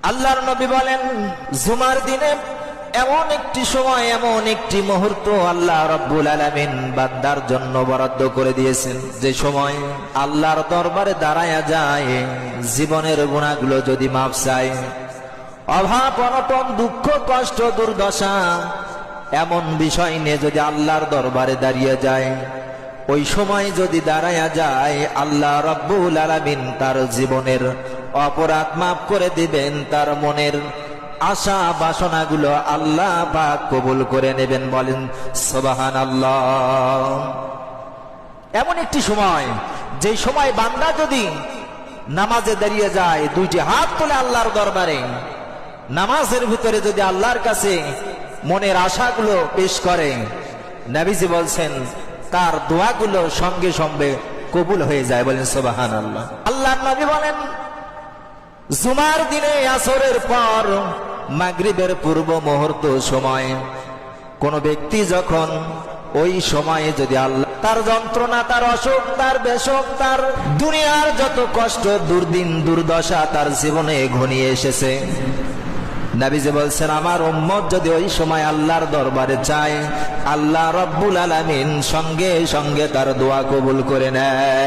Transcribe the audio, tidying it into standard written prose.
আল্লাহর নবী বলেন, জুমার দিনে এমন একটি সময়, এমন একটি মুহূর্ত আল্লাহ রাব্বুল আলামিন বান্দার জন্য বরাদ্দ করে দিয়েছেন, যে সময় আল্লাহর দরবারে দাঁড়ায়া যায় জীবনের গুনাহগুলো যদি মাফ চায়, অভাব অনটন দুঃখ কষ্ট দুর্দশা এমন বিষয় নিয়ে যদি আল্লাহর দরবারে দাঁড়িয়ে যায়, ওই সময় যদি দাঁড়ায়া যায় আল্লাহ রাব্বুল আলামিন তার জীবনের অপরাধ মাফ করে দিবেন, তার মনের আশা বাসনাগুলো আল্লাহ পাক কবুল করে নেবেন। বলেন সুবহানাল্লাহ। এমন একটি সময়, যে সময় বান্দা যদি নামাজে দাঁড়িয়ে যায়, দুইটি হাত তুলে আল্লাহর দরবারে নামাজের ভিতরে যদি আল্লাহর কাছে মনের আশাগুলো পেশ করে, নবীজি বলছেন তার দোয়াগুলো সঙ্গে সঙ্গে কবুল হয়ে যায়। বলেন সুবহানাল্লাহ। আল্লাহর নবী বলেন, জুমার দিনে আসরের পর মাগরিবের পূর্ব মুহূর্ত সময় কোন ব্যক্তি যখন ওই সময়ে যদি আল্লাহ তার যন্ত্রণা, তার অসুখ, তার বেশক, তার দুনিয়ার যত কষ্ট দুর্দিন দুর্দশা তার জীবনে ঘনিয়ে এসেছে, নবীজি বলছেন আমার উম্মত যদি ওই সময় আল্লাহর দরবারে চায়, আল্লাহ রাব্বুল আলামিন সঙ্গে সঙ্গে তার দোয়া কবুল করে নেয়।